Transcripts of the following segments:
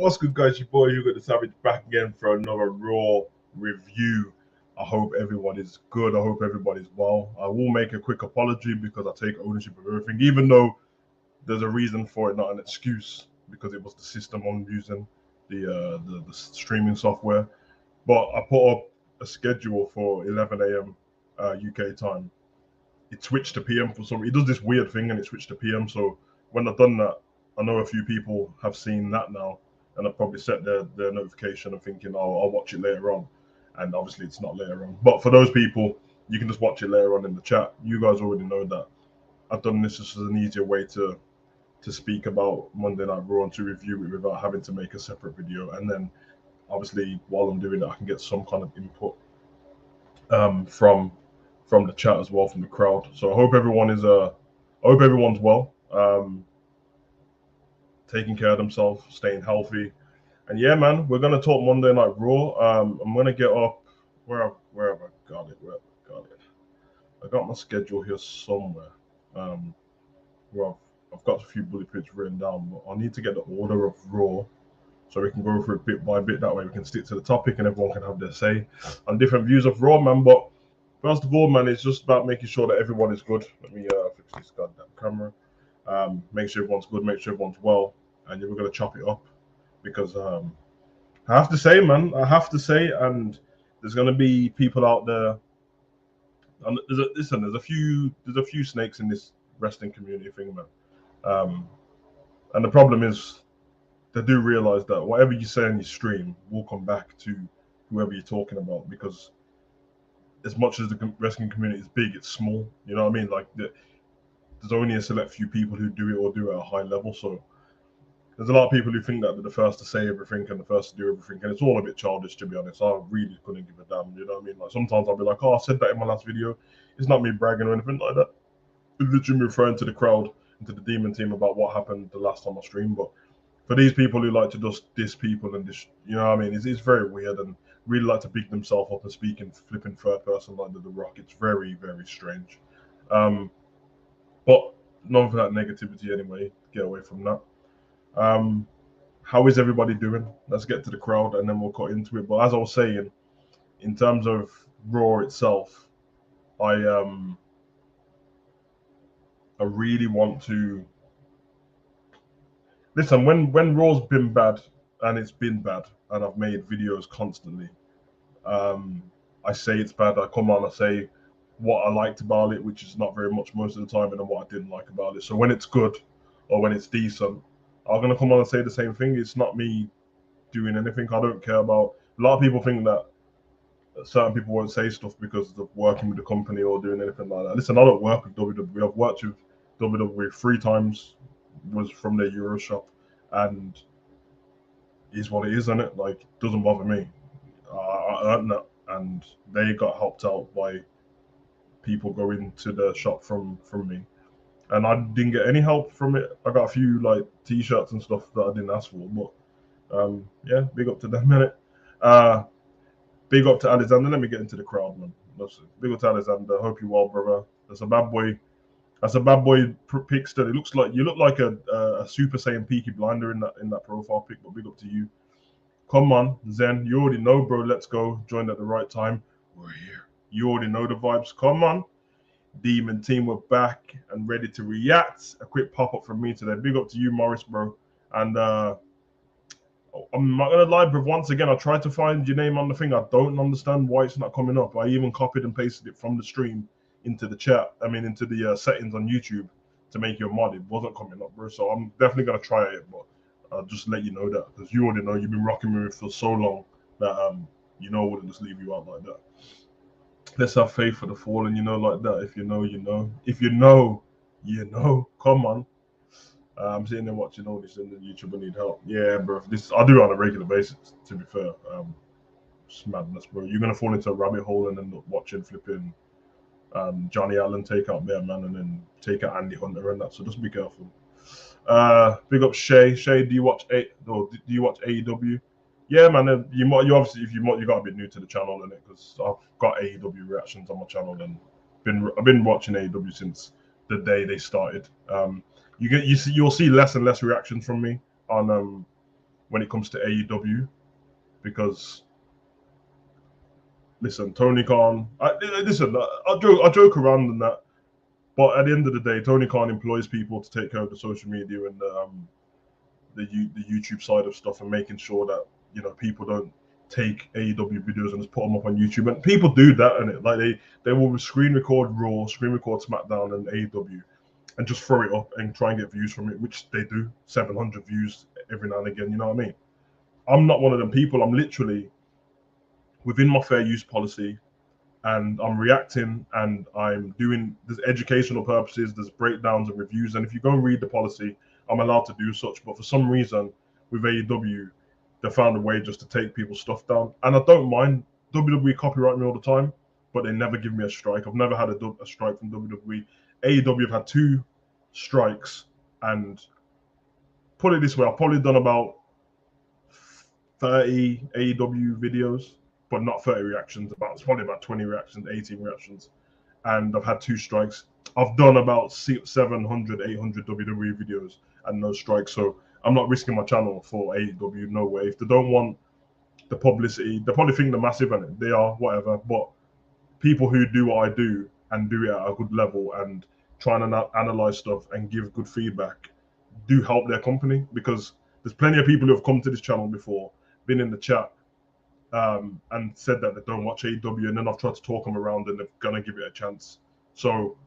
What's good, guys? Your boy Hugo the Savage back again for another Raw review. I hope everyone is good. I hope everybody's well. I will make a quick apology because I take ownership of everything, even though there's a reason for it, not an excuse, because it was the system I'm using, the streaming software. But I put up a schedule for 11 a.m. UK time. It switched to PM for some. It does this weird thing and it switched to PM. So when I've done that, I know a few people have seen that now, and I've probably set their notification and thinking, oh, I'll watch it later on. And obviously it's not later on. But for those people, you can just watch it later on in the chat. You guys already know that. I've done this just as an easier way to speak about Monday Night Raw and to review it without having to make a separate video. And then obviously while I'm doing it, I can get some kind of input from the chat as well, from the crowd. So I hope everyone's well. Taking care of themselves, staying healthy. And yeah, man, we're gonna talk Monday Night Raw. I'm gonna get up where have I got it? I got my schedule here somewhere. Well, I've got a few bullet points written down, but I need to get the order of Raw so we can go through it bit by bit. That way we can stick to the topic and everyone can have their say on different views of Raw, man. But first of all, man, it's just about making sure that everyone is good. Let me fix this goddamn camera. Make sure everyone's good, make sure everyone's well, and we're gonna chop it up because I have to say, man, and there's gonna be people out there. And there's a few snakes in this wrestling community thing, man. And the problem is they do realize that whatever you say on your stream will come back to whoever you're talking about, because as much as the wrestling community is big, it's small. You know what I mean? Like there's only a select few people who do it or do it at a high level. So there's a lot of people who think that they're the first to say everything and the first to do everything, and it's all a bit childish, to be honest. I really couldn't give a damn. You know what I mean? Like sometimes I'll be like, oh, I said that in my last video. It's not me bragging or anything like that. It's literally referring to the crowd and to the Demon team about what happened the last time I streamed. But for these people who like to just diss people and diss, you know what I mean? It's very weird, and really like to big themselves up and speak in flipping third person like The Rock. It's very, very strange. But none of that negativity anyway. Get away from that. How is everybody doing? Let's get to the crowd and then we'll cut into it. But as I was saying, in terms of Raw itself, I really want to listen. When Raw's been bad, and it's been bad, and I've made videos constantly, I say it's bad. I come on, I say what I liked about it, which is not very much most of the time, and then what I didn't like about it. So when it's good or when it's decent, I'm gonna come on and say the same thing. It's not me doing anything. I don't care about. A lot of people think that certain people won't say stuff because of working with the company or doing anything like that. Listen, I don't work with WWE. I've worked with WWE 3 times. Was from their Euro shop, and is what it is, isn't it? Like, it doesn't bother me. I earned that, and they got helped out by people going to the shop from me, and I didn't get any help from it. I got a few like t-shirts and stuff that I didn't ask for, but yeah, big up to them, innit? Big up to Alexander. Let me get into the crowd, man. Big up to Alexander. Hope you're well, brother. That's a bad boy pic still. It looks like you look like a Super Saiyan Peaky Blinder in that profile pic, but big up to you. Come on, Zen. You already know, bro. Let's go. Joined at the right time. We're here. You already know the vibes. Come on. Demon team, we're back and ready to react. A quick pop-up from me today. Big up to you, Morris, bro. And I'm not gonna lie, bro. Once again, I tried to find your name on the thing. I don't understand why it's not coming up. I even copied and pasted it from the stream into the chat. I mean, into the settings on YouTube to make you a mod. It wasn't coming up, bro. So I'm definitely gonna try it, but I'll just let you know that because you already know you've been rocking me for so long that you know I wouldn't just leave you out like that. Let's have faith for the fallen, you know, like that. If you know, you know. If you know, you know. Come on. I'm sitting there watching all this and the YouTuber need help. Yeah, bro. I do it on a regular basis, to be fair. It's madness, bro. You're gonna fall into a rabbit hole and end up watching flipping Johnny Allen take out Bear Man and then take out Andy Hunter and that. So just be careful. Big up Shay. Shay, do you watch AEW? Yeah, man. You obviously, if you got a bit new to the channel, innit? Because I've got AEW reactions on my channel and I've been watching AEW since the day they started. You'll see less and less reactions from me on when it comes to AEW, because listen, Tony Khan. I joke around and that, but at the end of the day, Tony Khan employs people to take care of the social media and the YouTube side of stuff, and making sure that people don't take AEW videos and just put them up on YouTube. And people do that, and like they will screen record Raw, screen record SmackDown and AEW, and just throw it up and try and get views from it, which they do. 700 views every now and again. You know what I mean? I'm not one of them people. I'm literally within my fair use policy, and I'm reacting, and I'm doing, there's educational purposes, there's breakdowns and reviews, and if you go and read the policy, I'm allowed to do such. But for some reason with AEW, they found a way just to take people's stuff down, and I don't mind. WWE copyright me all the time, but they never give me a strike. I've never had a strike from WWE. AEW have had 2 strikes, and put it this way, I've probably done about 30 AEW videos, but not 30 reactions. It's probably about 20 reactions, 18 reactions, and I've had 2 strikes. I've done about 700, 800 WWE videos and no strikes, so I'm not risking my channel for AEW. No way. If they don't want the publicity, they probably think they're massive, and they are, whatever. But people who do what I do and do it at a good level and trying to analyze stuff and give good feedback do help their company, because there's plenty of people who have come to this channel before, been in the chat, and said that they don't watch AEW, and then I've tried to talk them around and they're gonna give it a chance. So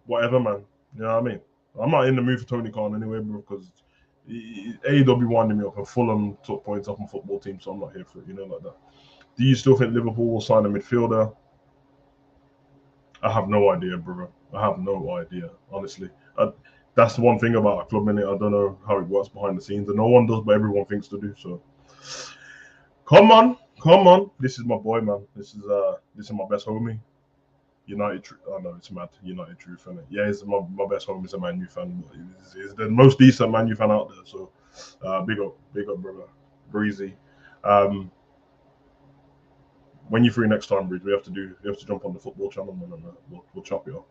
whatever, man. You know what I mean? I'm not in the mood for Tony Khan anyway, bro, because AEW winding me up, and Fulham took points off my football team, so I'm not here for it, like that. Do you still think Liverpool will sign a midfielder? I have no idea, brother. I have no idea, honestly. That's the one thing about a club, minute. I don't know how it works behind the scenes, and no one does, but everyone thinks to do so. Come on. This is my boy, man. This is my best homie. United Truth. I know it's mad. United Truth, innit? Yeah, he's my best homie. He's a Man U fan. He's the most decent Man U fan out there. So, big up, brother. Breezy. When you're free next time, Breeze, we have to jump on the football channel, man, and we'll chop it up.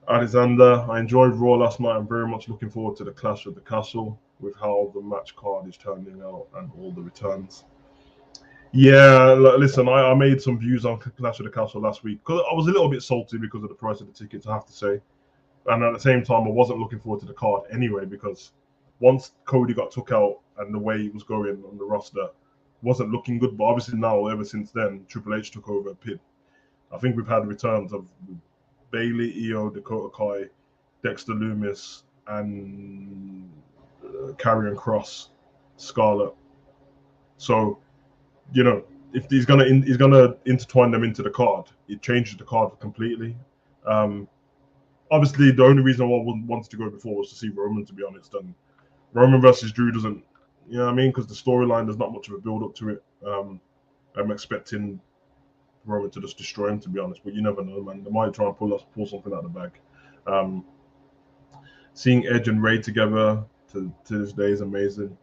Alexander, I enjoyed Raw last night. I'm very much looking forward to the Clash of the Castle, with how the match card is turning out and all the returns. Yeah, listen, I made some views on Clash of the Castle last week because I was a little bit salty because of the price of the tickets, I have to say. And at the same time, I wasn't looking forward to the card anyway, because once Cody got took out and the way he was going on the roster wasn't looking good. But obviously now, ever since then, Triple H took over Pit. I think we've had returns of Bailey, Io, Dakota Kai, Dexter Lumis, and Karrion Kross, Scarlett. So, if he's gonna intertwine them into the card, it changes the card completely. Obviously, the only reason why I wanted to go before was to see Roman, to be honest. And Roman versus Drew doesn't, you know what I mean? Because the storyline, there's not much of a build up to it. I'm expecting Roman to just destroy him, to be honest. But you never know, man. They might try and pull something out of the bag. Seeing Edge and Ray together to this day is amazing.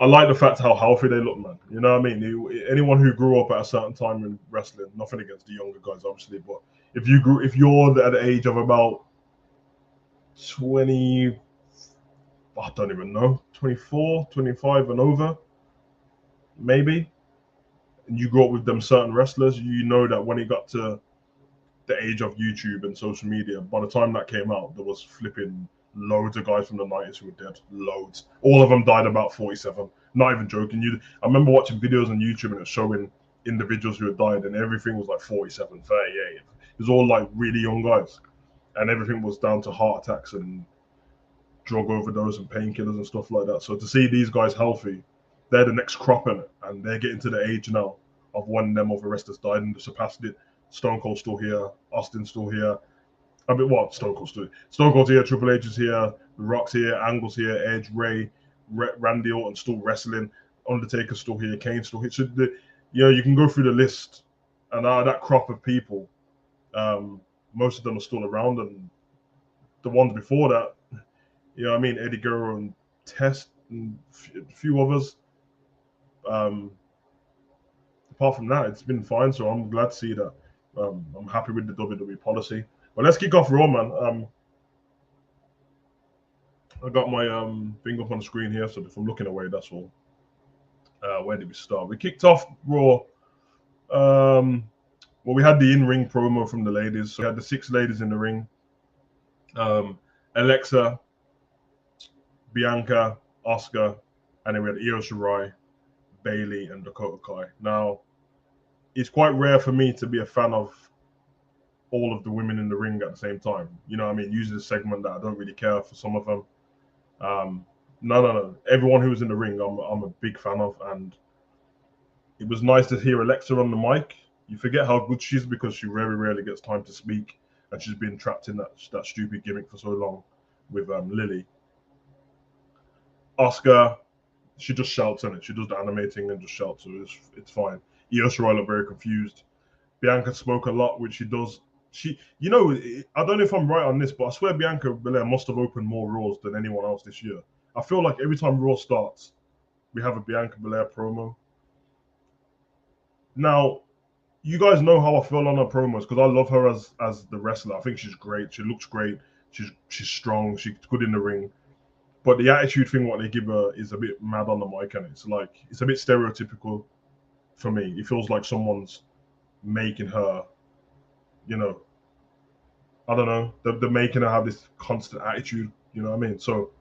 I like the fact how healthy they look, man. You know what I mean? Anyone who grew up at a certain time in wrestling, nothing against the younger guys, obviously, but if you're at the age of about 20, I don't even know, 24, 25 and over, maybe, and you grew up with them certain wrestlers, you know that when it got to the age of YouTube and social media, by the time that came out, there was flipping loads of guys from the 90s who were dead. Loads. All of them died about 47. Not even joking. I remember watching videos on YouTube and it was showing individuals who had died, and everything was like 47, 38. It was all like really young guys. And everything was down to heart attacks and drug overdose and painkillers and stuff like that. So to see these guys healthy, they're the next crop in it. And they're getting to the age now of when them other wrestlers died and surpassed it. Stone Cold's still here. Austin's still here. I mean, what? Stone Cold's here. Triple H is here. The Rock's here. Angle's here. Edge, Ray, Randy Orton still wrestling. Undertaker's still here. Kane's still here. So you can go through the list, and that crop of people, most of them are still around, and the ones before that, Eddie Guerrero and Test and a few others. Apart from that, it's been fine. So I'm glad to see that. I'm happy with the WWE policy. But let's kick off Raw, man. I got my thing up on the screen here, so if I'm looking away, that's all. Where did we start? We kicked off Raw. Well, we had the in-ring promo from the ladies. So we had the 6 ladies in the ring. Alexa, Bianca, Asuka, and then we had Io Shirai, Bayley, and Dakota Kai. Now, it's quite rare for me to be a fan of all of the women in the ring at the same time. You know what I mean? Usually a segment that I don't really care for some of them. No. Everyone who was in the ring, I'm a big fan of, and it was nice to hear Alexa on the mic. You forget how good she is because she very rarely gets time to speak, and she's been trapped in that stupid gimmick for so long with Lily. Asuka, she just shouts on it. She does the animating and just shouts, so it's fine. Io Shirai looked very confused. Bianca spoke a lot, which she does. I don't know if I'm right on this, but I swear Bianca Belair must have opened more Raws than anyone else this year. I feel like every time Raw starts, we have a Bianca Belair promo. Now, you guys know how I feel on her promos because I love her as the wrestler. I think she's great. She looks great. She's strong. She's good in the ring. But the attitude thing, what they give her, is a bit mad on the mic, and it's a bit stereotypical for me. It feels like someone's making her, I don't know, they're making her have this constant attitude. You know what I mean? So,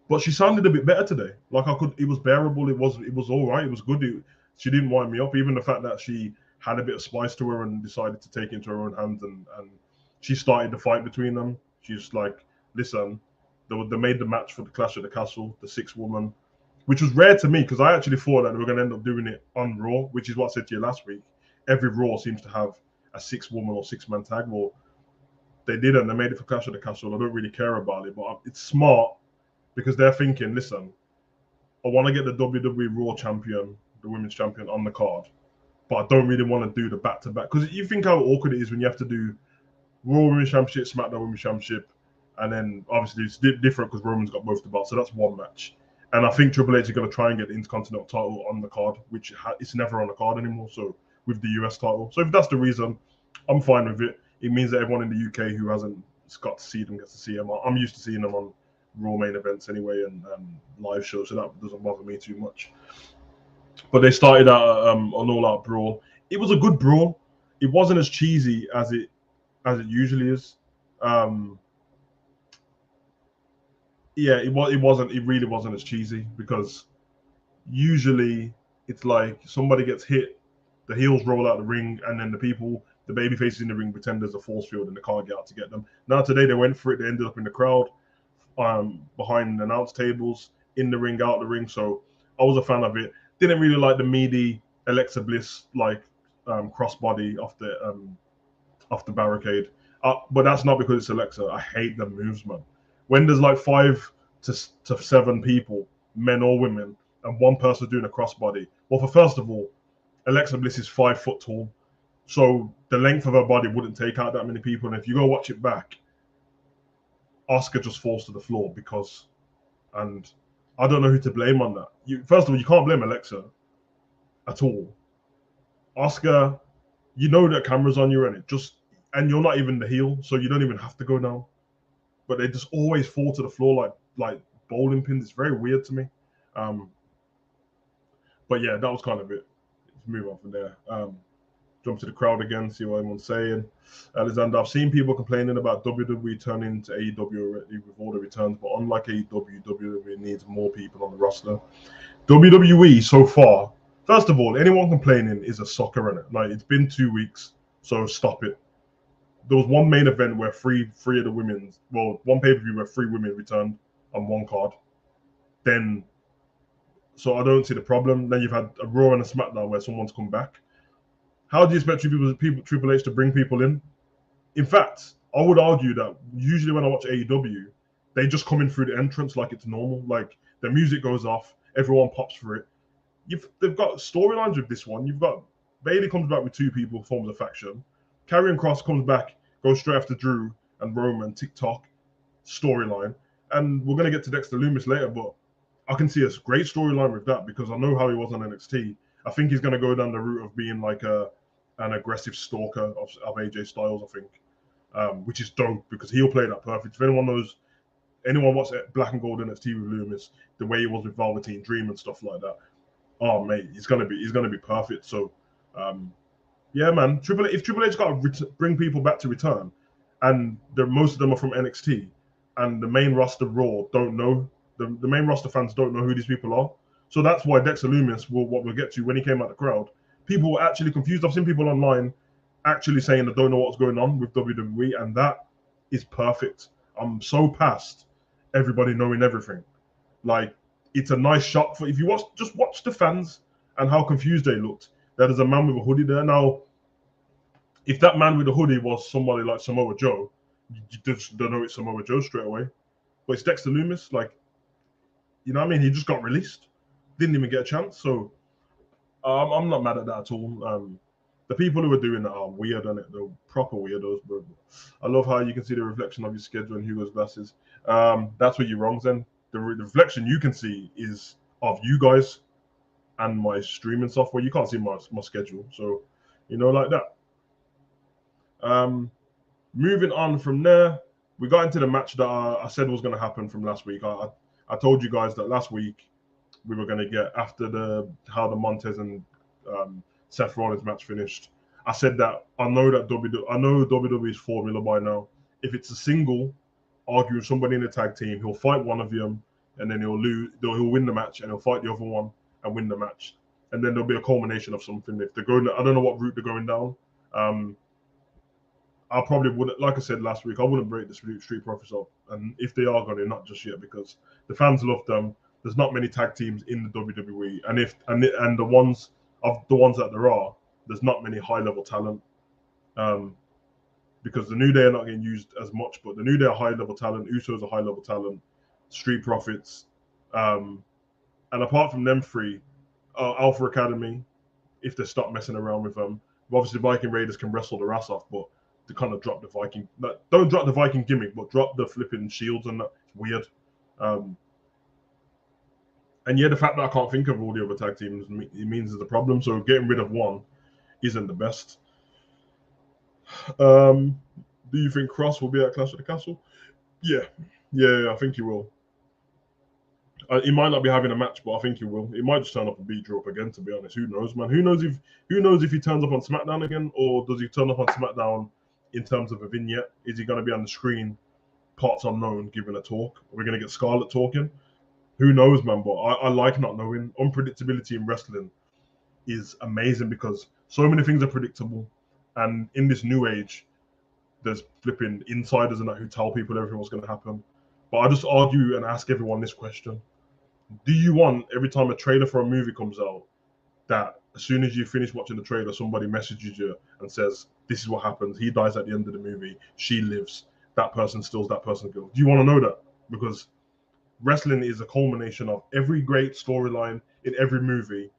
but she sounded a bit better today. Like it was bearable. It was all right. It was good. She didn't wind me up. Even the fact that she had a bit of spice to her and decided to take it into her own hands, and she started the fight between them. She's like, listen, they made the match for the Clash of the Castle, the 6-woman, which was rare to me because I actually thought that they were going to end up doing it on Raw, which is what I said to you last week. Every Raw seems to have a 6-woman or 6-man tag. Well, they didn't. They made it for Clash of the Castle. I don't really care about it, but it's smart because they're thinking, listen, I want to get the WWE Raw champion, the women's champion, on the card, but I don't really want to do the back-to-back because you think how awkward it is when you have to do Raw Women's Championship, SmackDown Women's Championship, and then obviously it's different because Roman's got both the belts, so that's one match. And I think Triple H is going to try and get the Intercontinental title on the card, which it's never on the card anymore. So with the US title, so if that's the reason, I'm fine with it. It means that everyone in the UK who hasn't got to see them gets to see them. I'm used to seeing them on Raw main events anyway and live shows, so that doesn't bother me too much. But they started out an all-out brawl. It was a good brawl. It wasn't as cheesy as it usually is. It really wasn't as cheesy because usually it's like somebody gets hit, the heels roll out the ring, and then the baby faces in the ring pretend there's a force field and they can't get out to get them. Now today they went for it. They ended up in the crowd, behind the announce tables, in the ring, out the ring. So I was a fan of it. Didn't really like the meaty Alexa Bliss crossbody off the barricade. But that's not because it's Alexa. I hate the moves, man. When there's like 5 to 7 people, men or women, and one person doing a crossbody. Well, first of all, Alexa Bliss is 5 foot tall, so the length of her body wouldn't take out that many people. And if you go watch it back, Asuka just falls to the floor and I don't know who to blame on that. First of all, you can't blame Alexa at all. Asuka, you know that camera's on you and you're not even the heel, so you don't even have to go down. But they just always fall to the floor like bowling pins. It's very weird to me. But yeah, that was kind of it. Let's move on from there. Jump to the crowd again, see what everyone's saying. Alexander, I've seen people complaining about WWE turning to AEW already with all the returns, but unlike AEW, WWE needs more people on the roster. WWE so far, first of all, anyone complaining is a sucker in it. Like, it's been 2 weeks, so stop it. There was one main event where three of the women's, one pay-per-view where 3 women returned on one card. So I don't see the problem. Then you've had a Raw and a SmackDown where someone's come back. How do you expect Triple H to bring people in? In fact, I would argue that usually when I watch AEW, they just come in through the entrance like it's normal. Like the music goes off, everyone pops for it. They've got storylines with this one. You've got Bayley comes back with 2 people, forms a faction. Karrion Kross comes back, goes straight after Drew and Roman, TikTok storyline. And we're going to get to Dexter Lumis later, but I can see a great storyline with that because I know how he was on NXT. I think he's going to go down the route of being like an aggressive stalker of AJ Styles, I think. which is dope because he'll play that perfect. If anyone watched Black and Gold NXT with Loomis, the way he was with Velveteen Dream and stuff like that, oh mate, he's gonna be perfect. So, yeah, man, if Triple H got to bring people back to return, and most of them are from NXT, and the main roster Raw don't know the main roster fans don't know who these people are. So that's why Dexter Loomis, what we'll get to when he came out the crowd, people were actually confused. I've seen people online actually saying they don't know what's going on with WWE, and that is perfect. I'm so past everybody knowing everything. Like, it's a nice shot for if you just watch the fans and how confused they looked. There's a man with a hoodie there. Now, if that man with the hoodie was somebody like Samoa Joe, you just don't know it's Samoa Joe straight away. But it's Dexter Loomis, like, you know what I mean? He just got released, didn't even get a chance. So I'm not mad at that at all. The people who are doing that are weird, and they're proper weirdos. But I love how you can see the reflection of your schedule in Hugo's glasses. That's where you're wrong, then. The reflection you can see is of you guys and my streaming software. You can't see my schedule, so like that. Moving on from there, we got into the match that I said was going to happen from last week. I told you guys that last week we were going to get after how the Montez and Seth Rollins match finished. I said that I know WWE's formula by now. If it's a single, argue with somebody in the tag team, he'll fight one of them, and then he'll win the match, and he'll fight the other one and win the match, and then there'll be a culmination of something. If they're going, I don't know what route they're going down. I probably wouldn't, like I said last week, I wouldn't break the Street Profits up, and if they are going to, not just yet, because the fans love them. There's not many tag teams in the WWE, and the ones that there are, there's not many high level talent. Because the New Day are not getting used as much, but the New Day are high level talent. Usos are high level talent. Street Profits, and apart from them three, Alpha Academy, if they stop messing around with them, obviously Viking Raiders can wrestle their ass off, but to kind of drop the Viking, don't drop the Viking gimmick, but drop the flipping shields and that. It's weird. And yeah, the fact that I can't think of all the other tag teams, it means there's a problem. So getting rid of one isn't the best. Do you think Cross will be at Clash of the Castle? Yeah, I think he will. He might not be having a match, but I think he will. He might just turn up and beat Drew up again. To be honest, who knows, man? Who knows if he turns up on SmackDown again, or does he turn up on SmackDown in terms of a vignette? Is he going to be on the screen, parts unknown, giving a talk? Are we going to get Scarlett talking? Who knows, man? But I like not knowing. Unpredictability in wrestling is amazing because so many things are predictable, and in this new age, there's flipping insiders and that who tell people everything what's going to happen. But I just argue and ask everyone this question. Do you want, every time a trailer for a movie comes out, that as soon as you finish watching the trailer, somebody messages you and says, this is what happens, he dies at the end of the movie, she lives, that person steals that person's girl? Do you want to know that? Because wrestling is a culmination of every great storyline in every movie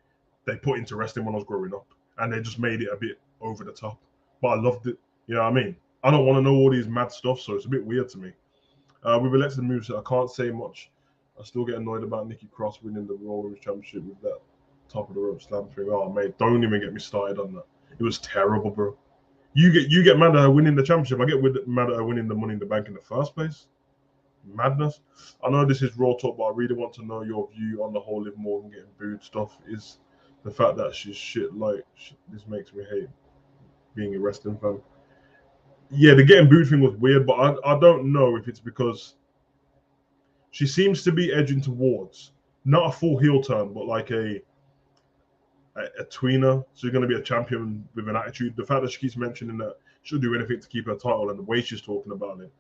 they put into wrestling when I was growing up. And they just made it a bit over the top. But I loved it. You know what I mean? I don't want to know all these mad stuff, so it's a bit weird to me. With Alexa moves, I can't say much. I still get annoyed about Nikki Cross winning the Raw Women's Championship with that top of the rope slam thing. Oh mate, don't even get me started on that. It was terrible, bro. You get mad at her winning the championship. I get mad at her winning the Money in the Bank in the first place. Madness. I know this is Raw talk, but I really want to know your view on the whole Liv Morgan getting booed stuff. Is the fact that she's shit like this makes me hate being a wrestling fan. Yeah, the getting booed thing was weird, but I don't know if it's because she seems to be edging towards not a full heel turn, but like a tweener. So you're going to be a champion with an attitude. The fact that she keeps mentioning that she'll do anything to keep her title, and the way she's talking about it,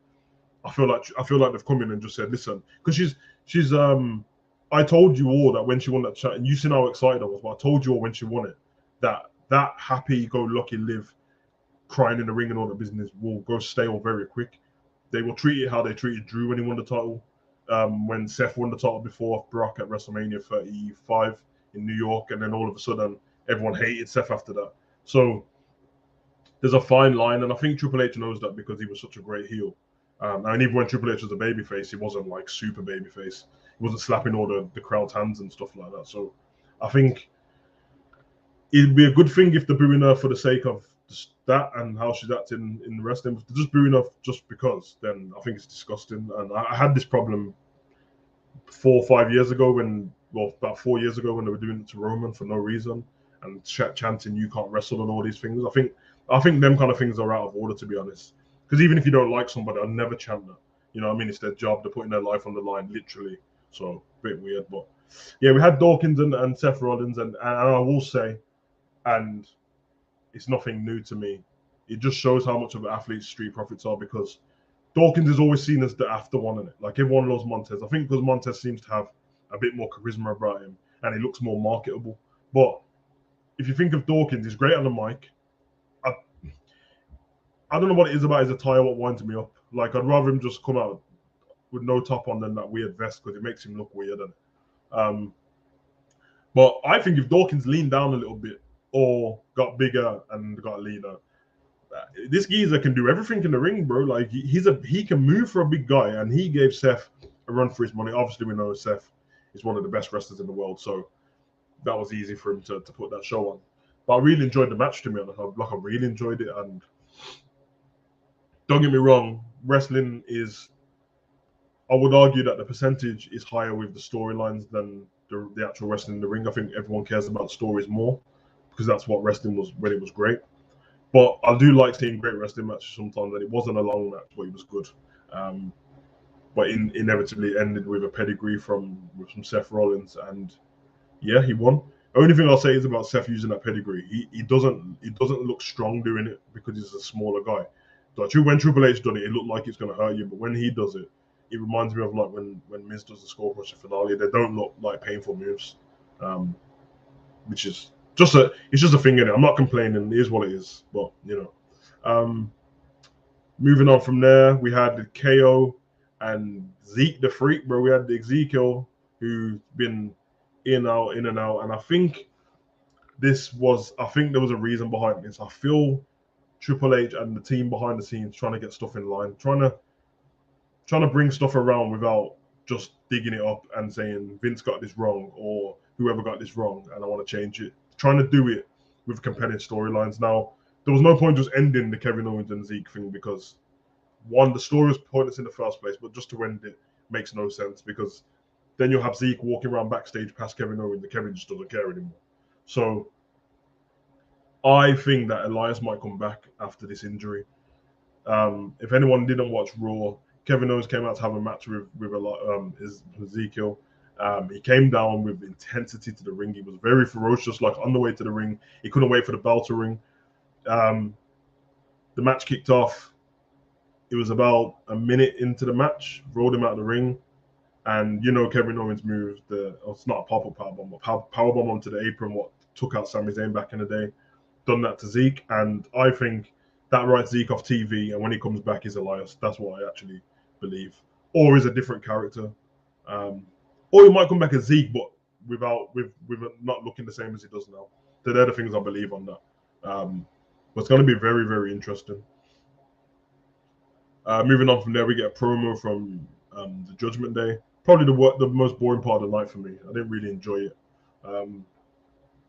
I feel like they've come in and just said, listen, because she's I told you all that when she won that chat, and you seen how excited I was, but I told you all when she won it that happy-go-lucky Liv crying in the ring and all the business will go stale very quick. They will treat it how they treated Drew when he won the title. When Seth won the title before Brock at WrestleMania 35 in New York, and then all of a sudden everyone hated Seth after that. So there's a fine line, and I think Triple H knows that because he was such a great heel. And even when Triple H was a babyface, he wasn't like super babyface. He wasn't slapping all the crowd's hands and stuff like that. So I think it'd be a good thing if they're booing her for the sake of just that and how she's acting in the wrestling, just booing her just because, then I think it's disgusting. And I had this problem 4 or 5 years ago about 4 years ago when they were doing it to Roman for no reason and chanting "you can't wrestle" and all these things. I think them kind of things are out of order, to be honest. Because even if you don't like somebody, I'll never chant that. You know what I mean? It's their job. They're putting their life on the line, literally. So a bit weird, but yeah, we had Dawkins and Seth Rollins, and I will say, and it's nothing new to me. It just shows how much of an athlete Street Profits are, because Dawkins is always seen as the after one in it. Like, everyone loves Montez. I think because Montez seems to have a bit more charisma about him and he looks more marketable. But if you think of Dawkins, he's great on the mic. I don't know what it is about his attire what winds me up. Like, I'd rather him just come out with no top on than that weird vest, because it makes him look weird. But I think if Dawkins leaned down a little bit or got bigger and got leaner, this geezer can do everything in the ring, bro. Like, he can move for a big guy, and he gave Seth a run for his money. Obviously, we know Seth is one of the best wrestlers in the world, so that was easy for him to put that show on. But I really enjoyed the match, to me. I really enjoyed it, and don't get me wrong, wrestling is, I would argue that the percentage is higher with the storylines than the actual wrestling in the ring. I think everyone cares about stories more, because that's what wrestling was when it was great. But I do like seeing great wrestling matches sometimes, and it wasn't a long match, but it was good. But inevitably it ended with a pedigree from Seth Rollins, and yeah, he won. Only thing I'll say is about Seth using that pedigree, he doesn't look strong doing it, because he's a smaller guy. Like, when Triple H done it, it looked like it's going to hurt you, but when he does it, it reminds me of like when Miz does the Skull Crusher finale. They don't look like painful moves, which is it's just a thing in it. I'm not complaining. It is what it is. But moving on from there, we had the KO and Zeke the Freak, bro. We had the Ezekiel, who's been in and out, and I think there was a reason behind this. I feel Triple H and the team behind the scenes trying to get stuff in line, trying to bring stuff around without just digging it up and saying Vince got this wrong or whoever got this wrong and I want to change it. Trying to do it with compelling storylines. Now, there was no point just ending the Kevin Owens and Zeke thing, because one, the story was pointless in the first place, but just to end it makes no sense, because then you'll have Zeke walking around backstage past Kevin Owens and Kevin just doesn't care anymore. So I think that Elias might come back after this injury. If anyone didn't watch Raw, Kevin Owens came out to have a match with Ezekiel. He came down with intensity to the ring. He was very ferocious, like on the way to the ring. He couldn't wait for the bell to ring. The match kicked off. It was about a minute into the match, rolled him out of the ring, and Kevin Owens moved it's not a pop-up powerbomb, but powerbomb onto the apron, what took out Sami Zayn back in the day. Done that to Zeke, and I think that writes Zeke off TV, and when he comes back, he's Elias. That's what I actually believe. Or is a different character. Or he might come back as Zeke, but with not looking the same as he does now. So they're the things I believe on that. But it's going to be very, very interesting. Moving on from there, we get a promo from the Judgment Day. Probably the most boring part of the night for me. I didn't really enjoy it.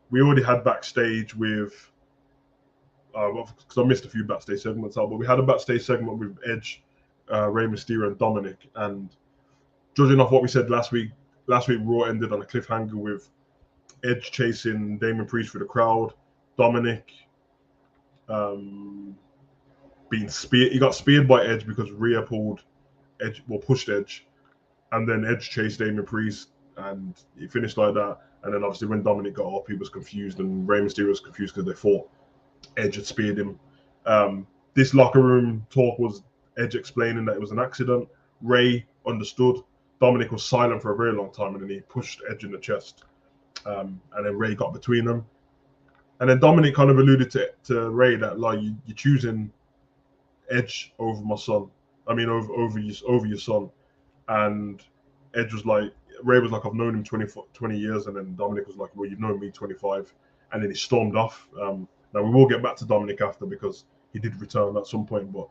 We already had backstage with, because I missed a few backstage segments out, but we had a backstage segment with Edge, Rey Mysterio, and Dominic. And judging off what we said last week Raw ended on a cliffhanger with Edge chasing Damon Priest through the crowd, Dominic being speared. He got speared by Edge because Rhea pushed Edge, and then Edge chased Damon Priest, and it finished like that. And then obviously when Dominic got up, he was confused, and Rey Mysterio was confused because they thought Edge had speared him. This locker room talk was Edge explaining that it was an accident. Rey understood. Dominic was silent for a very long time, and then he pushed Edge in the chest. And then Rey got between them. And then Dominic kind of alluded to Rey that, like, you're choosing Edge over my son. I mean, over your son. And Edge was like, Rey was like, I've known him 20 years. And then Dominic was like, well, you've known me 25. And then he stormed off. Now, we will get back to Dominic after, because he did return at some point. But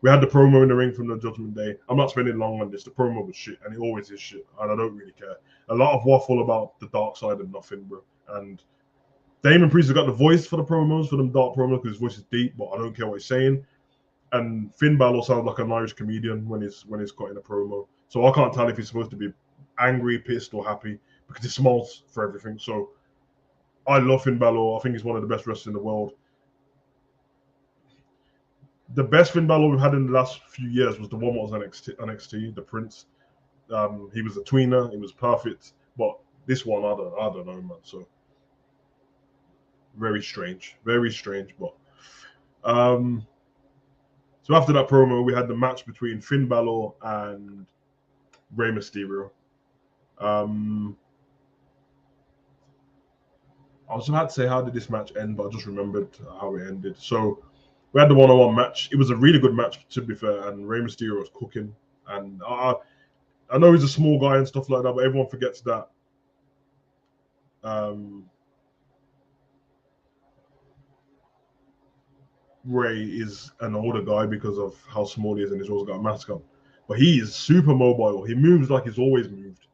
we had the promo in the ring from the Judgment Day. I'm not spending long on this. The promo was shit, and it always is shit. And I don't really care. A lot of waffle about the dark side of nothing, bro. And Damon Priest has got the voice for the promos, for them dark promos, because his voice is deep, but I don't care what he's saying. And Finn Balor sounds like an Irish comedian when he's cutting a promo. So I can't tell if he's supposed to be angry, pissed, or happy, because he smiles for everything. So I love Finn Balor. I think he's one of the best wrestlers in the world. The best Finn Balor we've had in the last few years was the one that was NXT, the Prince. He was a tweener. He was perfect. But this one, I don't know, man. So very strange. But so after that promo, we had the match between Finn Balor and Rey Mysterio. I was about to say, how did this match end? But I just remembered how it ended. So we had the one-on-one match. It was a really good match, to be fair, and Rey Mysterio was cooking. And I know he's a small guy and stuff like that, but everyone forgets that Rey is an older guy because of how small he is, and he's always got a mask on. But he is super mobile. He moves like he's always moved.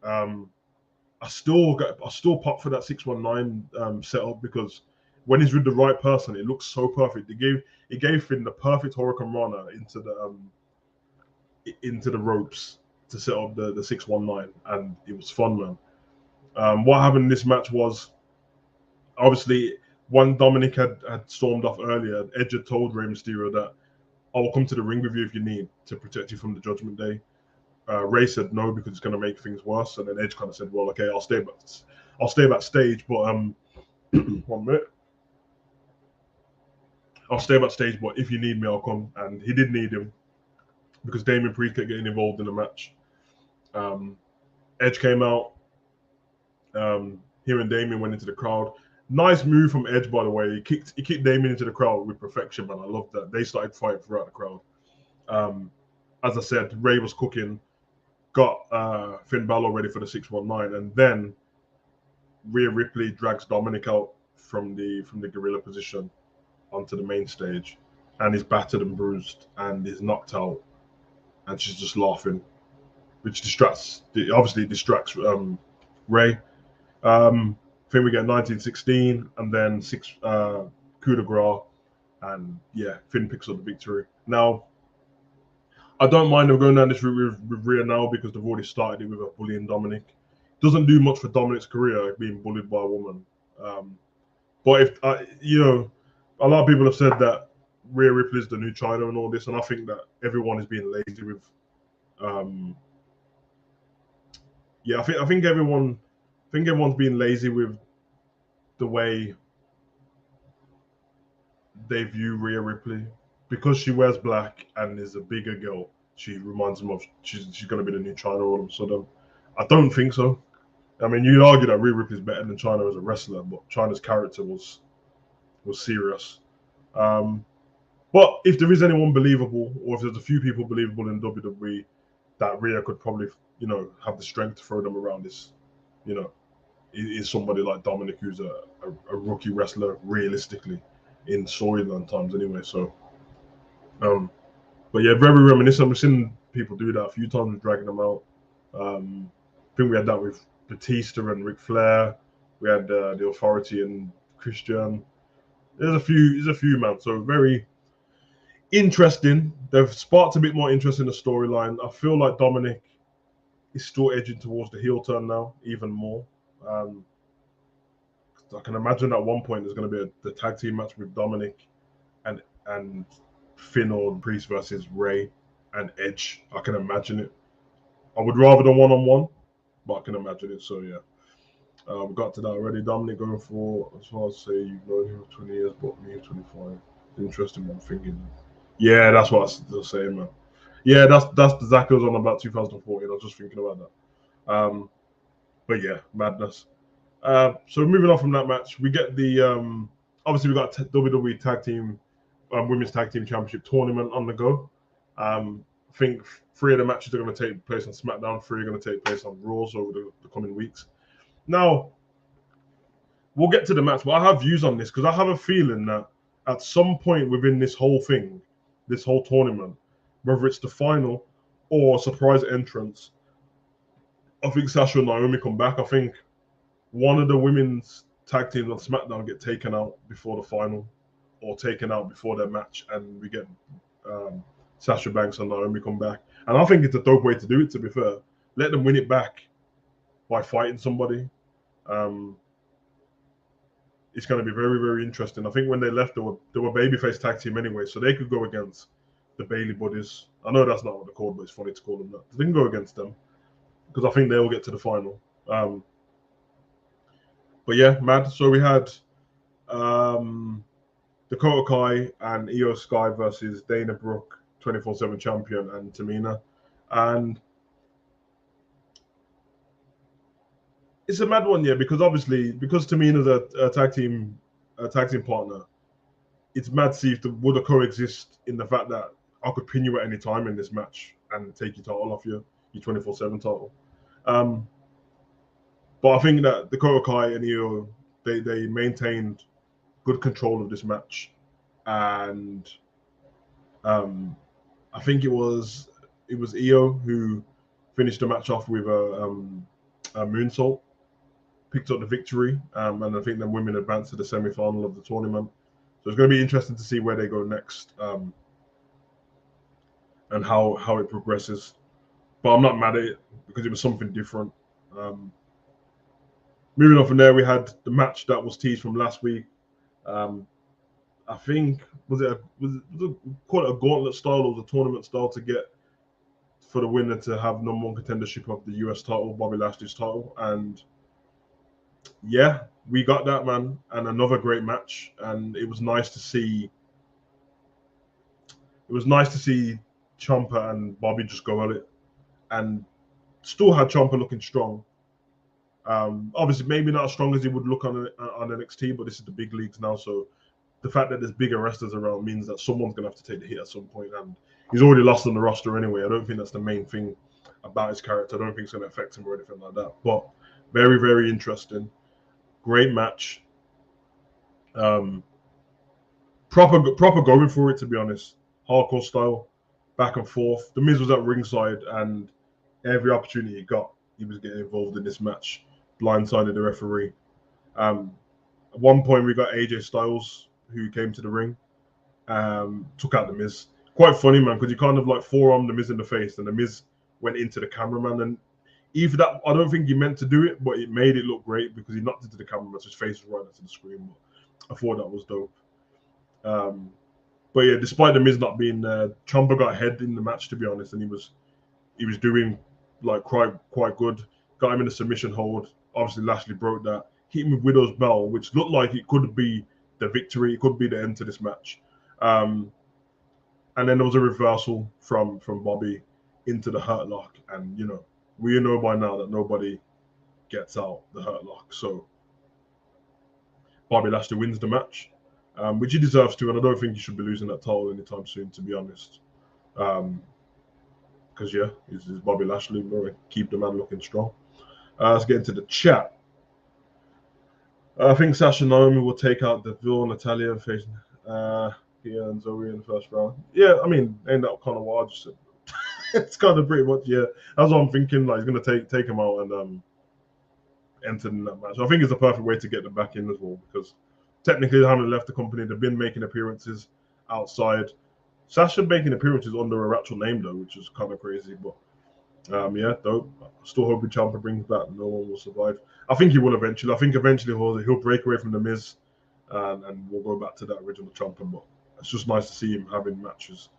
I still pop for that 619 setup, because when he's with the right person, it looks so perfect. It gave Finn the perfect Hurricane Rana into the ropes to set up the 619, and it was fun, man. What happened in this match was, obviously, when Dominic had stormed off earlier, Edge had told Rey Mysterio that I will come to the ring with you if you need to protect you from the Judgment Day. Rey said no, because it's going to make things worse, and then Edge kind of said, "Well, okay, I'll stay backstage, but 1 minute, I'll stay backstage, but if you need me, I'll come." And he did need him, because Damien Priest kept getting involved in the match. Edge came out. Him and Damien went into the crowd. Nice move from Edge, by the way. He kicked Damien into the crowd with perfection, man. I love that. They started fighting throughout the crowd. As I said, Rey was cooking. Got Finn Balor ready for the 619, and then Rhea Ripley drags Dominic out from the gorilla position onto the main stage, and he's battered and bruised and he's knocked out, and she's just laughing, which obviously distracts Rey. I think we get 1916, and then coup de grace, and yeah, Finn picks up the victory. Now, I don't mind them going down this route with Rhea now, because they've already started it with a bullying Dominic. Doesn't do much for Dominic's career being bullied by a woman. But if a lot of people have said that Rhea Ripley is the new China and all this, and I think that everyone is being lazy with. I think everyone's being lazy with the way they view Rhea Ripley, because she wears black and is a bigger girl. She reminds them of she's going to be the new China all of a sudden. I don't think so. I mean, you'd argue that Rhea Ripley is better than China as a wrestler, but China's character was serious. But if there is anyone believable, or if there's a few people believable in WWE, that Rhea could probably, have the strength to throw them around this, is somebody like Dominic, who's a rookie wrestler, realistically, in storyline times anyway. So, but yeah, very reminiscent. We've seen people do that a few times, dragging them out. I think we had that with Batista and Ric Flair. We had the Authority and Christian. There's a few, man. So very interesting. They've sparked a bit more interest in the storyline. I feel like Dominic is still edging towards the heel turn now, even more. I can imagine at one point there's going to be the tag team match with Dominic and Finn or Priest versus Rey and Edge. I can imagine it. I would rather the one-on-one, but I can imagine it. So yeah, we got to that already. Dominic going for, as far as say, you've known him for 20 years, but me 25. Interesting, man. Thinking, yeah, that's what I was saying, man. Yeah, that's the Zach was on about 2014. I was just thinking about that. But yeah, madness. So moving on from that match, we get the obviously we got WWE Tag Team Women's Tag Team Championship tournament on the go. I think 3 of the matches are going to take place on SmackDown, 3 are going to take place on Raw over the coming weeks. Now, we'll get to the match, but I have views on this, because I have a feeling that at some point within this whole thing, this whole tournament, whether it's the final or a surprise entrance, I think Sasha and Naomi come back. I think one of the women's tag teams on SmackDown get taken out before the final or taken out before their match, and we get Sasha Banks and Naomi come back. And I think it's a dope way to do it, to be fair. Let them win it back by fighting somebody. It's going to be very, very interesting. I think when they left, they were babyface tag team anyway, so they could go against the Bailey Buddies. I know that's not what they're called, but it's funny to call them that. They can go against them because I think they'll get to the final. But yeah, mad. So we had Dakota Kai and Io Sky versus Dana Brooke, 24/7 champion, and Tamina. And it's a mad one, yeah, because obviously, because Tamina's a tag team partner, it's mad to see if would coexist in the fact that I could pin you at any time in this match and take your title off your 24/7 title. But I think that Dakota Kai and Io, they maintained good control of this match, and I think it was Io who finished the match off with a moonsault, picked up the victory, and I think the women advanced to the semi-final of the tournament. So it's going to be interesting to see where they go next, and how it progresses. But I'm not mad at it because it was something different. Moving on from there, we had the match that was teased from last week. I think was it call it a gauntlet style or the tournament style to get for the winner to have number one contendership of the US title, Bobby Lashley's title, and yeah, we got that, man, and another great match, and it was nice to see. It was nice to see Ciampa and Bobby just go at it, and still had Ciampa looking strong. Obviously, maybe not as strong as he would look on NXT, but this is the big leagues now, so the fact that there's bigger wrestlers around means that someone's going to have to take the hit at some point, and he's already lost on the roster anyway. I don't think that's the main thing about his character. I don't think it's going to affect him or anything like that, but very, very interesting. Great match. Proper going for it, to be honest. Hardcore style, back and forth. The Miz was at ringside, and every opportunity he got, he was getting involved in this match. Blindsided the referee. At one point, we got AJ Styles, who came to the ring, took out the Miz. Quite funny, man, because he kind of like forearmed the Miz in the face, and the Miz went into the cameraman. And even that, I don't think he meant to do it, but it made it look great because he knocked into the cameraman, so his face was right into the screen. But I thought that was dope. But yeah, despite the Miz not being there, Ciampa got ahead in the match, to be honest, and he was doing like quite good. Got him in a submission hold. Obviously, Lashley broke that. Hit him with Widow's Bell, which looked like it could be the victory. It could be the end to this match. And then there was a reversal from Bobby into the Hurt Lock, and we know by now that nobody gets out the Hurt Lock. So Bobby Lashley wins the match, which he deserves to, and I don't think he should be losing that title anytime soon, to be honest. Because yeah, he's Bobby Lashley. We're gonna keep the man looking strong. Let's get into the chat. I think Sasha and Naomi will take out Deville, Natalia, facing Pia and Zoe in the first round. Yeah, I mean, ain't that kind of what I just said? It's kind of pretty much, yeah. That's what I'm thinking. Like, he's gonna take him out and enter in that match. I think it's a perfect way to get them back in as well, because technically they haven't left the company. They've been making appearances outside. Sasha making appearances under her actual name though, which is kind of crazy. But yeah, dope. Still hoping Ciampa brings back. No one will survive. I think he will eventually. I think eventually he'll break away from the Miz, and we'll go back to that original Ciampa. But it's just nice to see him having matches.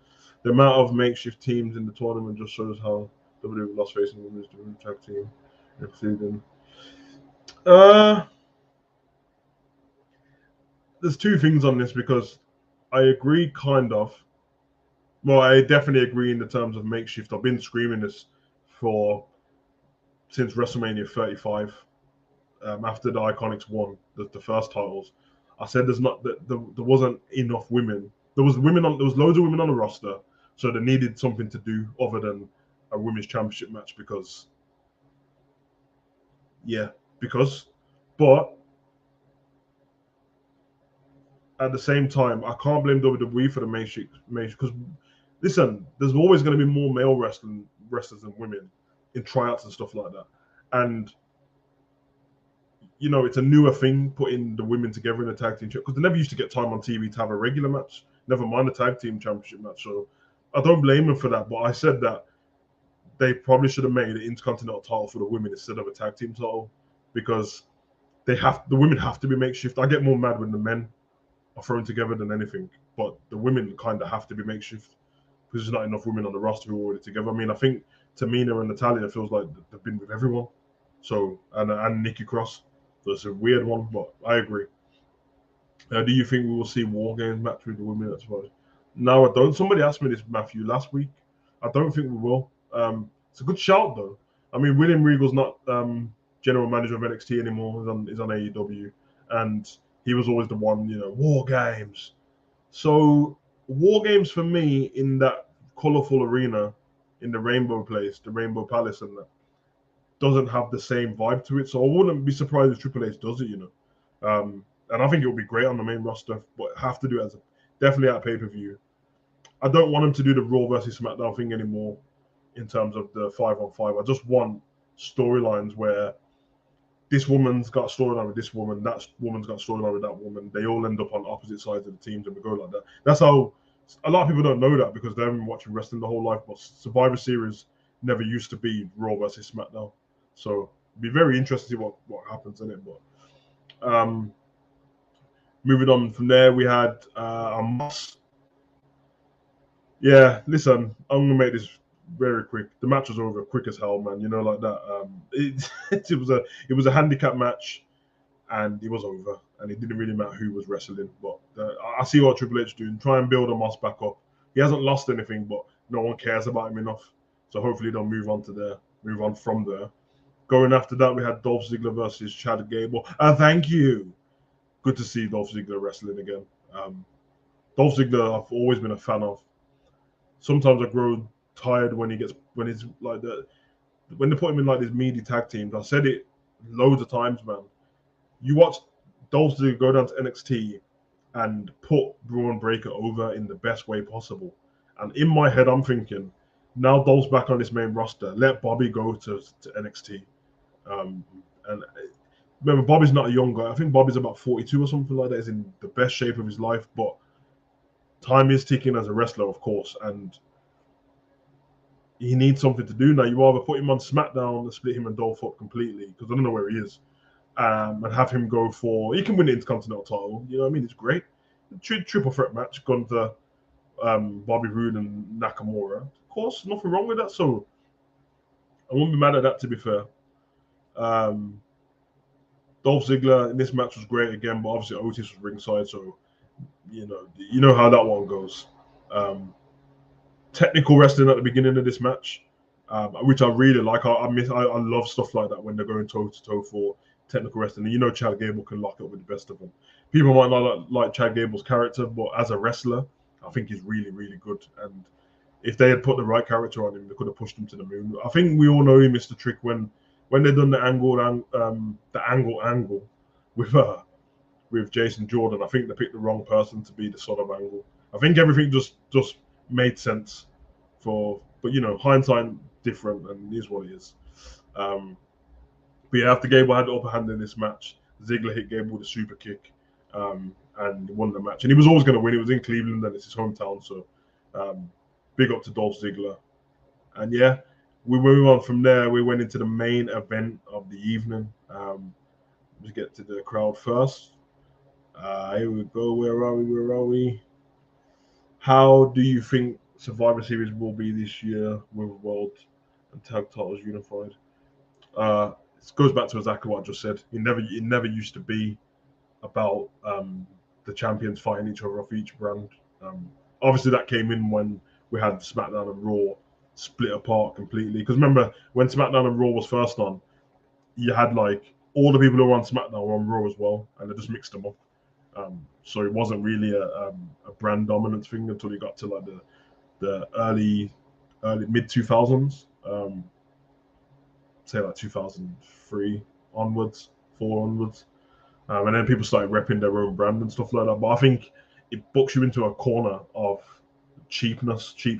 The amount of makeshift teams in the tournament just shows how WWE lost facing women's tag team, including. There's two things on this because I agree, kind of. Well, I definitely agree in the terms of makeshift. I've been screaming this since WrestleMania 35. After the Iconics won the first titles, I said there wasn't enough women. There was loads of women on the roster, so they needed something to do other than a women's championship match but at the same time, I can't blame WWE for the makeshift because listen, there's always going to be more male wrestlers than women in tryouts and stuff like that, and you know, it's a newer thing putting the women together in a tag team because they never used to get time on TV to have a regular match, never mind a tag team championship match. So I don't blame them for that. But I said that they probably should have made an Intercontinental title for the women instead of a tag team title because the women have to be makeshift. I get more mad when the men are thrown together than anything, but the women kind of have to be makeshift because there's not enough women on the roster who are already together. I mean, I think Tamina and Natalia feels like they've been with everyone. So and Nikki Cross. So it's a weird one, but I agree. Do you think we will see War Games match with the women at Survivor? No, I don't. Somebody asked me this, Matthew, last week. I don't think we will. It's a good shout though. I mean, William Regal's not general manager of NXT anymore. He's on AEW, and he was always the one, you know, War Games. So War Games for me in that colorful arena, in the Rainbow Place, the Rainbow Palace, and that doesn't have the same vibe to it. So I wouldn't be surprised if Triple H does it, you know. And I think it will be great on the main roster, but have to do it as definitely at pay-per-view. I don't want him to do the Raw versus SmackDown thing anymore in terms of the 5-on-5. I just want storylines where this woman's got a storyline with this woman, that woman's got a storyline with that woman. They all end up on opposite sides of the teams and we go like that. That's how a lot of people don't know that because they haven't been watching wrestling the whole life, but Survivor Series never used to be Raw versus SmackDown. So it'd be very interesting to see what happens in it. But moving on from there, we had a Moss. Yeah, listen, I'm gonna make this very quick. The match was over quick as hell, man. You know, like that. It was a handicap match, and it was over. And it didn't really matter who was wrestling. But I see what Triple H doing. Try and build a Moss back up. He hasn't lost anything, but no one cares about him enough. So hopefully they'll move on from there. Going after that, we had Dolph Ziggler versus Chad Gable. Thank you. Good to see Dolph Ziggler wrestling again. Dolph Ziggler, I've always been a fan of. Sometimes I grow tired when he's like that. When they put him in like these meaty tag teams, I said it loads of times, man. You watch Dolph Ziggler go down to NXT and put Braun Breaker over in the best way possible. And in my head, I'm thinking, now Dolph's back on this main roster. Let Bobby go to NXT. And remember, Bobby's not a young guy. I think Bobby's about 42 or something like that. He's in the best shape of his life, but time is ticking as a wrestler, of course, and he needs something to do now. You either put him on SmackDown and split him and Dolph up completely, because I don't know where he is, and have him go for... He can win the Intercontinental title, you know what I mean? It's great. Triple threat match, Gunther, Bobby Roode, and Nakamura. Of course, nothing wrong with that, so I wouldn't be mad at that, to be fair. Dolph Ziggler in this match was great again, but obviously Otis was ringside, so you know how that one goes. Technical wrestling at the beginning of this match, which I really like. I love stuff like that when they're going toe to toe for technical wrestling. And you know Chad Gable can lock up with the best of them. People might not like Chad Gable's character, but as a wrestler, I think he's really, really good. And if they had put the right character on him, they could have pushed him to the moon. I think we all know he missed the trick when they done the angle with Jason Jordan. I think they picked the wrong person to be the sort of Angle. I think everything just made sense but you know, hindsight different, and it is what it is. But yeah, after Gable had the upper hand in this match, Ziggler hit Gable with a super kick and won the match. And he was always going to win. It was in Cleveland and it's his hometown, so big up to Dolph Ziggler. And yeah, we move on from there. We went into the main event of the evening. Let's get to the crowd first. Here we go. Where are we? How do you think Survivor Series will be this year with World and Tag Titles unified? It goes back to exactly what I just said. It never used to be about the champions fighting each other off each brand. Obviously, that came in when we had SmackDown and Raw split apart completely. Because remember, when SmackDown and Raw was first on, you had like all the people who were on SmackDown were on Raw as well, and they just mixed them up. So it wasn't really a brand dominance thing until you got to like the early mid 2000s, say like 2003 onwards, 4 onwards, and then people started repping their own brand and stuff like that. But I think it books you into a corner of cheap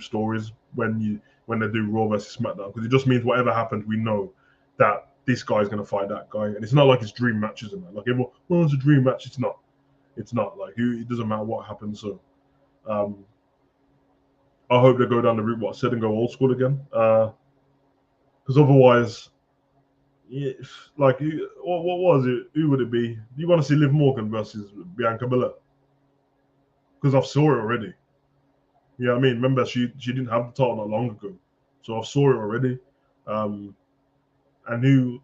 stories when they do Raw versus SmackDown, because it just means whatever happens, we know that this guy's going to fight that guy. And it's not like it's dream matches and that. Like everyone, well, it's a dream match. It's not. It's not. Like it doesn't matter what happens. So I hope they go down the route what I said and go old school again. Because otherwise, yeah, like what was it? Who would it be? Do you want to see Liv Morgan versus Bianca Belair? Because I've saw it already. Yeah, I mean, remember she didn't have the title not long ago, so I've saw it already. And who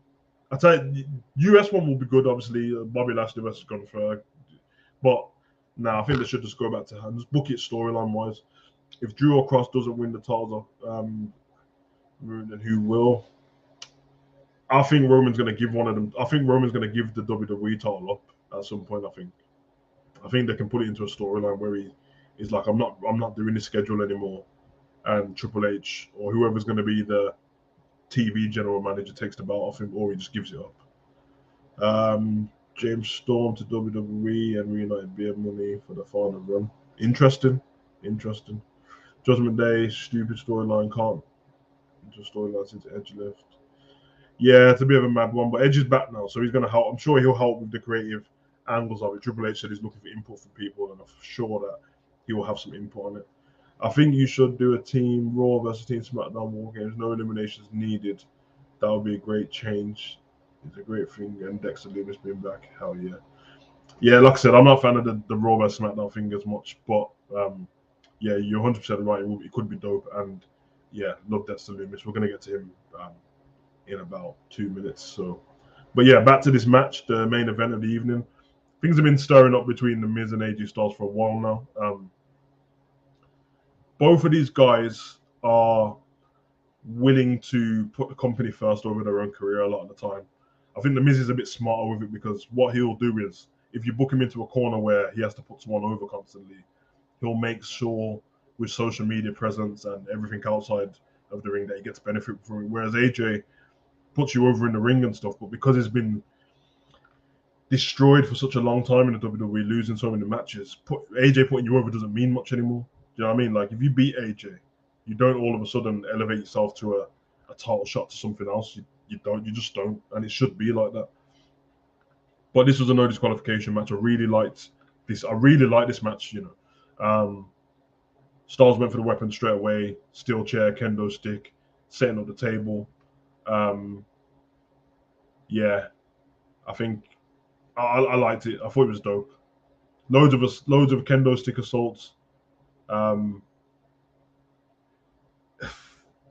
I tell you, US one will be good. Obviously, Bobby Lashley versus Gunther, but now I think they should just go back to her and just book it storyline wise. If Drew or Cross doesn't win the title, then who will? I think Roman's going to give one of them. I think Roman's going to give the WWE title up at some point. I think they can put it into a storyline where he's like, I'm not doing this schedule anymore, and Triple H or whoever's going to be the TV general manager takes the belt off him, or he just gives it up. James Storm to WWE and reunited Beer Money for the final run. Interesting. Judgment Day, stupid storyline. Can't just storyline since Edge left. Yeah, it's a bit of a mad one, but Edge is back now, so he's going to help. I'm sure he'll help with the creative angles of it. Triple H said he's looking for input from people, and I'm sure that he will have some input on it. I think you should do a Team Raw versus Team SmackDown War Games. No eliminations needed. That would be a great change. It's a great thing, and Dexter Lumis being back. Hell yeah. Yeah, like I said, I'm not a fan of the Raw versus SmackDown thing as much, but yeah, you're 100% right. It could be dope, and yeah, love Dexter Lumis. We're going to get to him in about 2 minutes. So, but yeah, back to this match, the main event of the evening. Things have been stirring up between the Miz and AJ Styles for a while now. Both of these guys are willing to put the company first over their own career a lot of the time. I think the Miz is a bit smarter with it because what he'll do is, if you book him into a corner where he has to put someone over constantly, he'll make sure with social media presence and everything outside of the ring that he gets benefit from it. Whereas AJ puts you over in the ring and stuff, but because it's been destroyed for such a long time in the WWE, losing so many matches, AJ putting you over doesn't mean much anymore. Do you know what I mean? Like if you beat AJ, you don't all of a sudden elevate yourself to a title shot to something else. You don't. You just don't, and it should be like that. But this was a no disqualification match. I really liked this. I really like this match. You know, Styles went for the weapon straight away. Steel chair, kendo stick, setting up the table. Yeah, I think I liked it. I thought it was dope. Loads of kendo stick assaults.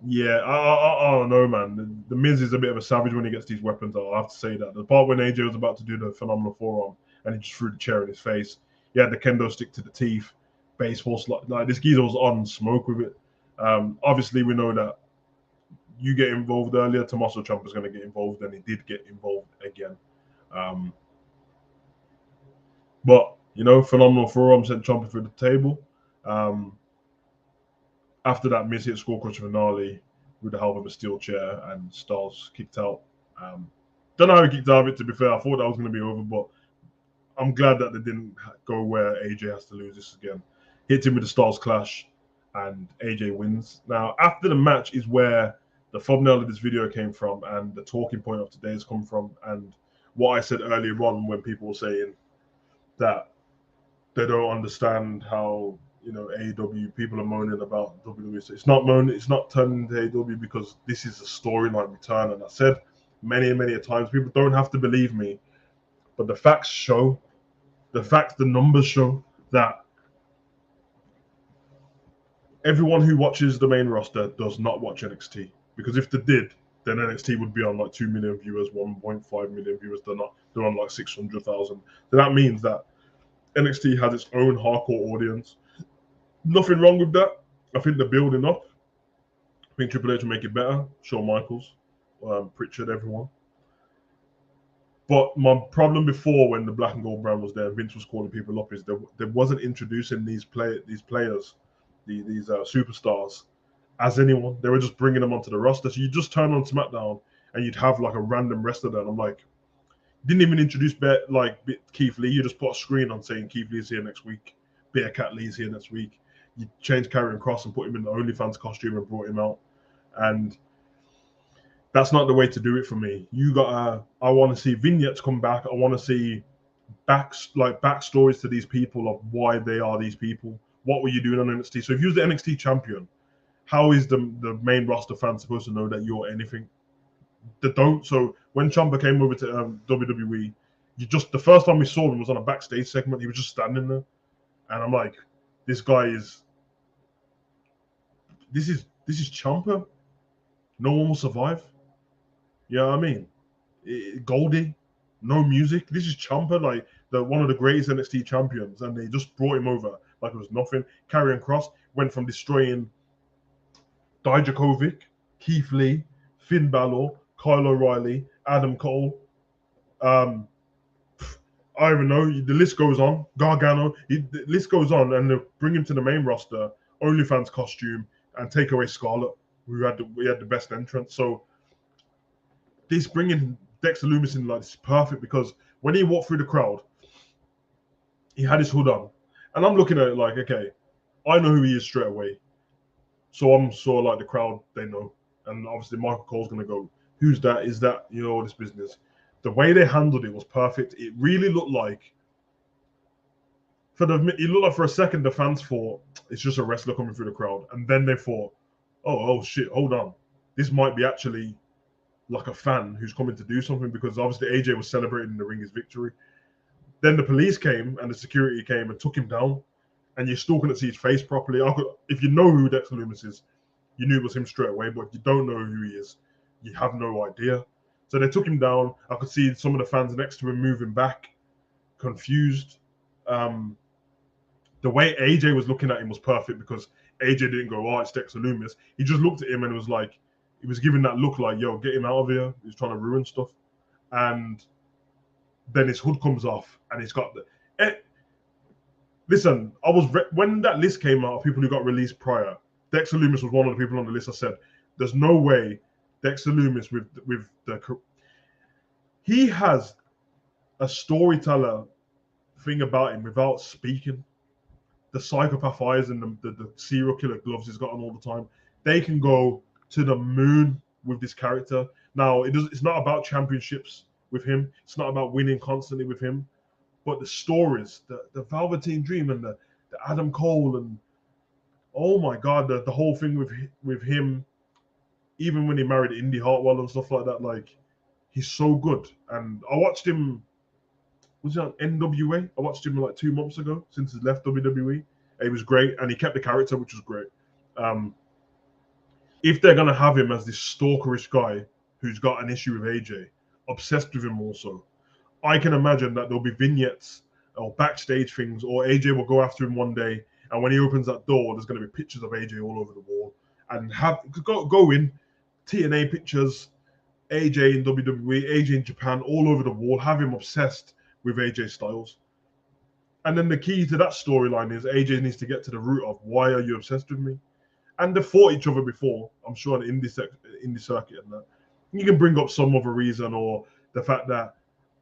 Yeah, I don't know, man. The Miz is a bit of a savage when he gets these weapons out. I have to say that. The part when AJ was about to do the phenomenal forearm and he just threw the chair in his face. He had the kendo stick to the teeth, baseball slot. Like this geezer was on smoke with it. Obviously, we know that you get involved earlier. Tommaso Ciampa's going to get involved, and he did get involved again. But you know, phenomenal forearm sent Ciampa through the table. After that, Miz hit Skull Crusher finale with the help of a steel chair, and Styles kicked out. Don't know how he kicked out of it, to be fair. I thought that was going to be over, but I'm glad that they didn't go where AJ has to lose this again. Hit him with the Styles Clash, and AJ wins. Now, after the match is where the thumbnail of this video came from, and the talking point of today has come from, and what I said earlier on when people were saying that they don't understand how, you know, AEW people are moaning about WWE. So it's not moaning, it's not turning to AEW because this is a storyline return. And I said many a times, people don't have to believe me, but the facts show, the numbers show that everyone who watches the main roster does not watch NXT. Because if they did, then NXT would be on like 2 million viewers, 1.5 million viewers. They're on like 600,000. So that means that NXT has its own hardcore audience. Nothing wrong with that. I think they're building up. I think Triple H will make it better. Shawn Michaels, Pritchard, everyone. But my problem before, when the black and gold brand was there, Vince was calling people up, is they wasn't introducing these players, these superstars, as anyone. They were just bringing them onto the roster. So you just turn on SmackDown and you'd have like a random wrestler there. And I'm like, didn't even introduce Keith Lee. You just put a screen on saying Keith Lee's here next week. Bearcat Lee's here next week. You changed Karrion Kross and put him in the OnlyFans costume and brought him out. And That's not the way to do it for me. I want to see vignettes come back. I want to see backstories to these people of why they are these people. What were you doing on NXT? So if you're the NXT champion, how is the main roster fan supposed to know that you're anything? They don't. So when Ciampa came over to WWE, the first time we saw him was on a backstage segment. He was just standing there, and I'm like, this guy is this is Ciampa. No one will survive. You know what I mean? Goldie, no music. This is Ciampa, like one of the greatest NXT champions, and they just brought him over like it was nothing. Karrion Kross went from destroying Dijakovic, Keith Lee, Finn Balor, Kyle O'Reilly, Adam Cole. Um, I don't even know. The list goes on. Gargano. The list goes on, and they bring him to the main roster, OnlyFans costume, and take away Scarlett. We had the best entrance. So this bringing Dexter Lumis in like this is perfect because when he walked through the crowd, he had his hood on, and I'm looking at it like, okay, I know who he is straight away. So I'm sort of like the crowd, they know, and obviously Michael Cole's gonna go, who's that? Is that all this business? The way they handled it was perfect. It really looked like for a second the fans thought it's just a wrestler coming through the crowd, and then they thought, oh shit, hold on, this might be actually like a fan who's coming to do something because obviously AJ was celebrating in the ring his victory. Then the police came and the security came and took him down, and you're still couldn't see his face properly. If you know who Dexter Lumis is, you knew it was him straight away, but if you don't know who he is, you have no idea. So they took him down. I could see some of the fans next to him moving back, confused. The way AJ was looking at him was perfect because AJ didn't go, oh, it's Dexter Lumis. He just looked at him and it was like, he was giving that look like, yo, get him out of here. He's trying to ruin stuff. And then his hood comes off and he's got listen, when that list came out of people who got released prior, Dexter Lumis was one of the people on the list. I said, there's no way Dexter Lumis he has a storyteller thing about him without speaking. The psychopath eyes and the serial killer gloves he's got on all the time. They can go to the moon with this character. Now, it's not about championships with him. It's not about winning constantly with him. But the stories, the Velveteen Dream and the Adam Cole and oh my God, the whole thing with him, even when he married Indy Hartwell and stuff like that, like he's so good. And I watched him, was it on NWA? I watched him like 2 months ago since he left WWE. He was great and he kept the character, which was great. If they're gonna have him as this stalkerish guy who's got an issue with AJ, obsessed with him also, I can imagine that there'll be vignettes or backstage things, or AJ will go after him one day, and when he opens that door, there's going to be pictures of AJ all over the wall, and go in TNA pictures, AJ in WWE, AJ in Japan, all over the wall, have him obsessed with AJ Styles. And then the key to that storyline is AJ needs to get to the root of why are you obsessed with me? And they fought each other before, I'm sure, on the indie circuit and that. You can bring up some other reason or the fact that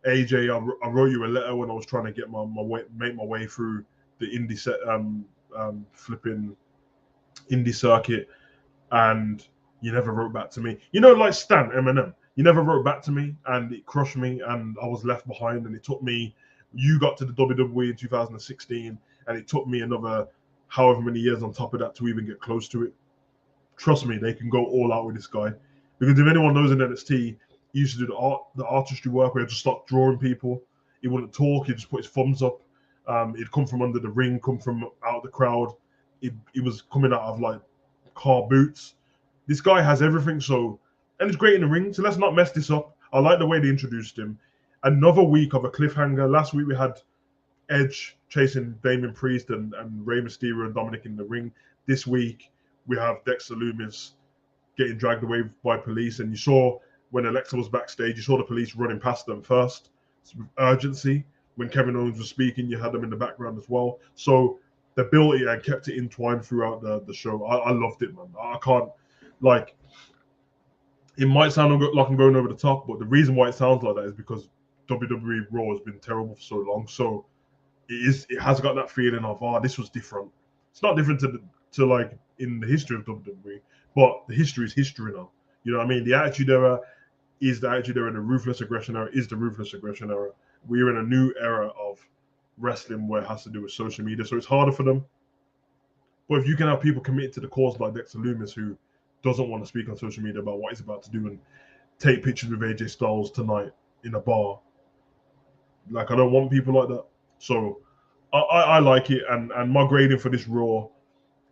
AJ, I wrote you a letter when I was trying to get make my way through the flipping indie circuit, and you never wrote back to me. You know, like Stan Eminem, you never wrote back to me, and it crushed me, and I was left behind, and it took me. You got to the WWE in 2016, and it took me another however many years on top of that to even get close to it. Trust me, they can go all out with this guy, because if anyone knows in NXT, he used to do the artistry work where he'd just start drawing people. He wouldn't talk. He'd just put his thumbs up. He'd come from under the ring, come from out of the crowd. He was coming out of like car boots. This guy has everything. So, and he's great in the ring. So let's not mess this up. I like the way they introduced him. Another week of a cliffhanger. Last week we had Edge chasing Damien Priest and Rey Mysterio and Dominic in the ring. This week we have Dexter Lumis getting dragged away by police. And you saw when Alexa was backstage, you saw the police running past them first with urgency. When Kevin Owens was speaking, you had them in the background as well. So they built it and kept it entwined throughout the show. I loved it, man. I can't, like, it might sound like I'm going over the top, but the reason why it sounds like that is because WWE Raw has been terrible for so long. So it has got that feeling of, this was different. It's not different to like in the history of WWE, but the history is history now. You know what I mean? The Attitude Era is the Attitude Era. The Ruthless Aggression Era is the Ruthless Aggression Era. We're in a new era of wrestling where it has to do with social media, so it's harder for them. But if you can have people committed to the cause like Dexter Lumis, who doesn't want to speak on social media about what he's about to do and take pictures with AJ Styles tonight in a bar, like I don't want people like that. So I like it, and my grading for this Raw,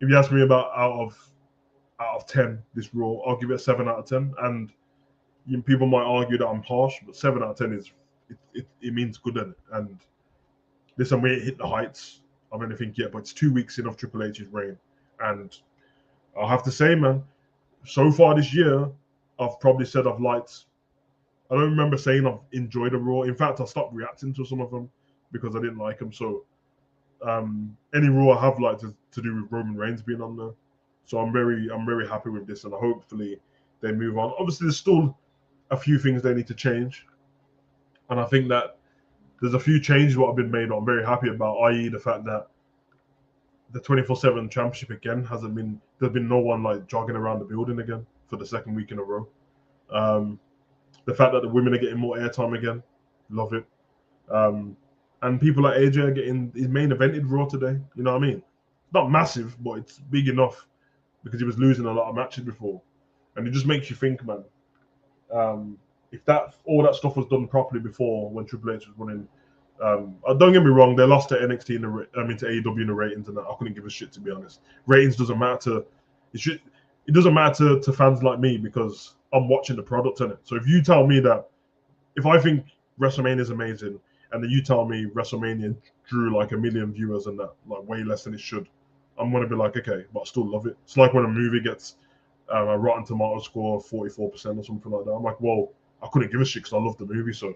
if you ask me about out of 10 this Raw, I'll give it a 7 out of 10. And people might argue that I'm harsh, but 7 out of 10 is it means good in it. And listen, we ain't hit the heights of anything yet, but it's 2 weeks in of Triple H's reign, and I'll have to say, man, so far this year, I've probably said I've liked. I don't remember saying I've enjoyed a Raw. In fact, I stopped reacting to some of them because I didn't like them. So any Raw I have liked is to do with Roman Reigns being on there. So I'm very happy with this, and hopefully they move on. Obviously, there's still a few things they need to change, and I think that there's a few changes what have been made. I'm very happy about, i.e., the fact that the 24/7 championship again hasn't been. There's been no one like jogging around the building again for the second week in a row. The fact that the women are getting more airtime again, love it. And people like AJ are getting his main evented Raw today. You know what I mean? Not massive, but it's big enough because he was losing a lot of matches before, and it just makes you think, man. If that all that stuff was done properly before when Triple H was running, don't get me wrong, they lost to NXT to AEW in the ratings, and I couldn't give a shit, to be honest. Ratings doesn't matter. It doesn't matter to fans like me because I'm watching the product in it. So if you tell me that, if I think WrestleMania is amazing, and then you tell me WrestleMania drew like 1 million viewers and that, like way less than it should, I'm gonna be like, okay, but I still love it. It's like when a movie gets a Rotten Tomato score of 44% or something like that. I'm like, whoa, I couldn't give a shit because I love the movie. So,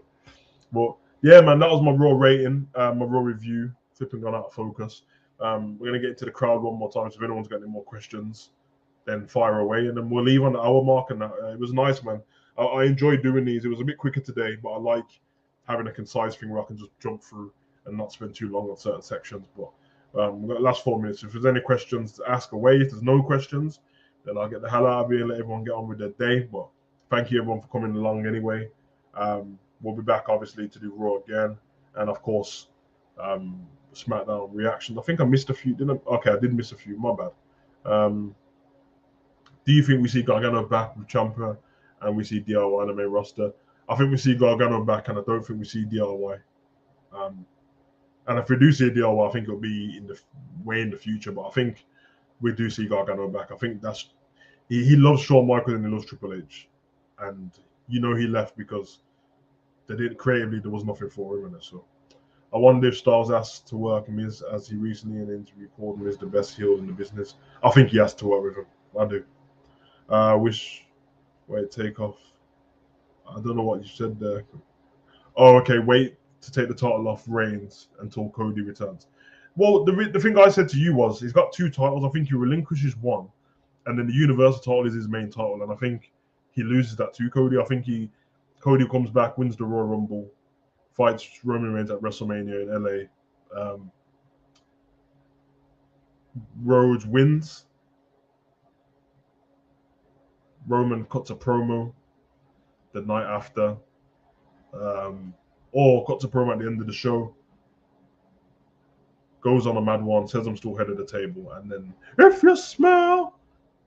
but yeah, man, that was my Raw rating, my Raw review. Flipping gone out of focus. We're gonna get into the crowd one more time. So if anyone's got any more questions, then fire away, and then we'll leave on the hour mark. And that it was nice, man. I enjoyed doing these. It was a bit quicker today, but I like having a concise thing where I can just jump through and not spend too long on certain sections. But we've got the last 4 minutes. If there's any questions, ask away. If there's no questions, then I'll get the hell out of here and let everyone get on with their day. But thank you everyone for coming along anyway. We'll be back obviously to do Raw again, and of course SmackDown reactions. I think I missed a few, didn't I? Okay, I did miss a few, my bad. Do you think we see Gargano back with Ciampa and we see DIY on the main roster? I think we see Gargano back, and I don't think we see DIY. And if we do see DIY, I think it'll be way in the future. But I think we do see Gargano back. I think that's he loves Shawn Michaels and he loves Triple H, and he left because they didn't creatively. There was nothing for him in it. So I wonder if Styles asked to work Miz, as he recently in an interview called Miz the best heel in the business. I think he has to work with him. I do. Take off. I don't know what you said there. Oh, okay. Wait to take the title off Reigns until Cody returns. Well, the thing I said to you was he's got 2 titles. I think he relinquishes one, and then the Universal title is his main title, and I think he loses that to Cody. I think Cody comes back, wins the Royal Rumble, fights Roman Reigns at WrestleMania in LA. Rhodes wins. Roman cuts a promo the night after, or cuts a promo at the end of the show, goes on a mad one, says I'm still head of the table, and then if you smell,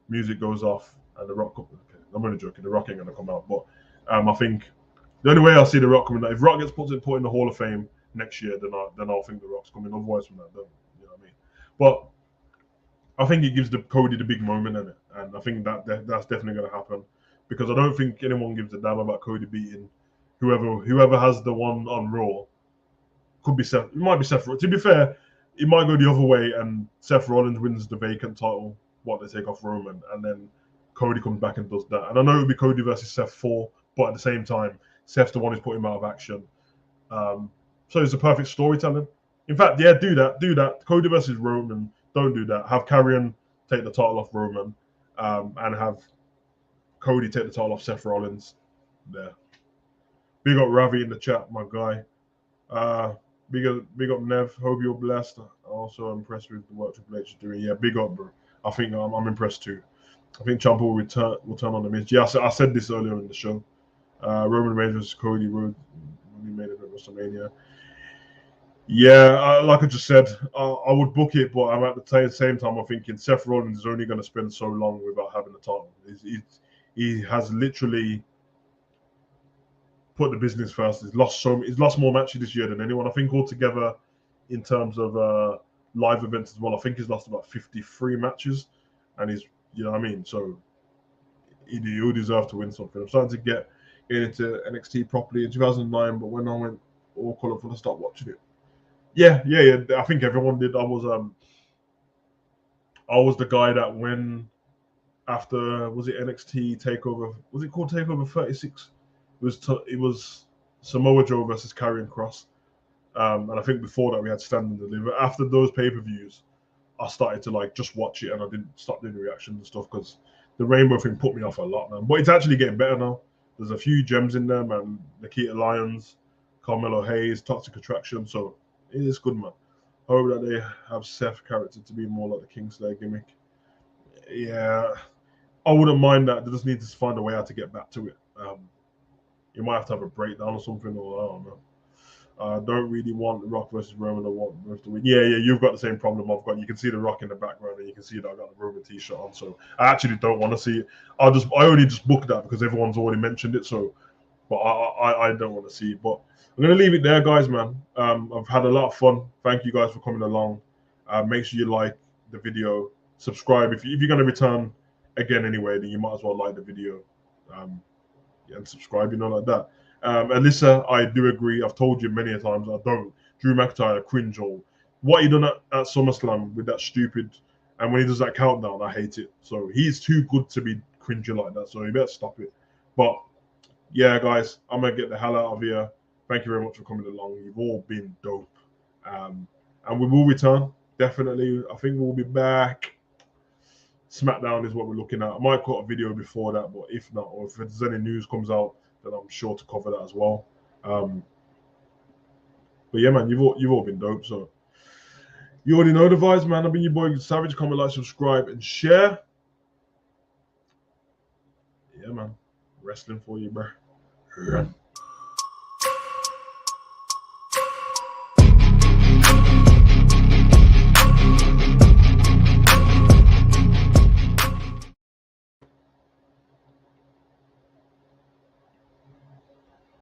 music goes off, and the Rock. Okay, I'm only joking. The Rock ain't gonna come out, but I think the only way I see the Rock coming out, if Rock gets put in the Hall of Fame next year, then I'll think the Rock's coming. Otherwise, from that, don't. You know what I mean? But I think it gives Cody the big moment in it, and I think that's definitely going to happen because I don't think anyone gives a damn about Cody beating whoever has the one on Raw. Could be Seth. It might be Seth. To be fair, it might go the other way, and Seth Rollins wins the vacant title. They take off Roman, and then Cody comes back and does that. And I know it would be Cody versus Seth 4, but at the same time, Seth's the one who's put him out of action. So it's a perfect storytelling. In fact, yeah, do that. Cody versus Roman. Don't do that. Have Karrion take the title off Roman, and have Cody take the title off Seth Rollins. There. Big up Ravi in the chat, my guy. Big up Nev. Hope you're blessed. Also impressed with the work Triple H is doing. Yeah, big up, bro. I think I'm impressed too. I think Ciampa will turn on the Miz. Yeah, I said this earlier in the show. Roman Reigns versus Cody Roode. We made it at WrestleMania. Yeah, like I just said, I would book it, but I'm at the same time I'm thinking Seth Rollins is only going to spend so long without having the title. He has literally put the business first. He's lost more matches this year than anyone. I think altogether, in terms of live events as well, I think he's lost about 53 matches, and you know what I mean. So he would deserve to win something. I'm starting to get into NXT properly in 2009, but when I went all colourful, I started watching it. Yeah. I think everyone did. I was the guy that when after was it NXT Takeover? Was it called Takeover 36? It was Samoa Joe versus Karrion Kross, and I think before that we had Stand and Deliver. After those pay-per-views, I started to like just watch it, and I didn't stop doing reactions and stuff because the Rainbow thing put me off a lot, man. But it's actually getting better now. There's a few gems in there, man. Nikita Lyons, Carmelo Hayes, Toxic Attraction. So it is good, man. I hope that they have Seth character to be more like the Kingslayer gimmick. Yeah, I wouldn't mind that. They just need to find a way how to get back to it. You might have to have a breakdown or something, or I don't know. I don't really want The Rock versus Roman. I want both to win. Yeah, you've got the same problem I've got. You can see The Rock in the background, and you can see that I got the Roman t-shirt on. So I actually don't want to see it. I only just booked that because everyone's already mentioned it. So, but I don't want to see it. But I'm gonna leave it there, guys, man. I've had a lot of fun. Thank you guys for coming along. Make sure you like the video, subscribe. If you're gonna return again anyway, then you might as well like the video. And subscribe, like that. Alyssa, I do agree. I've told you many times I don't. Drew McIntyre, cringe all. What he done at SummerSlam with that stupid, and when he does that countdown, I hate it. So he's too good to be cringy like that. So you better stop it. But yeah, guys, I'm gonna get the hell out of here. Thank you very much for coming along. You've all been dope. And we will return, definitely. I think we'll be back. SmackDown is what we're looking at. I might cut a video before that, but if not, or if there's any news comes out, then I'm sure to cover that as well. But yeah, man, you've all been dope. So you already know the vibes, man. I've been your boy Savage. Comment, like, subscribe, and share. Yeah, man. Wrestling for you, bro.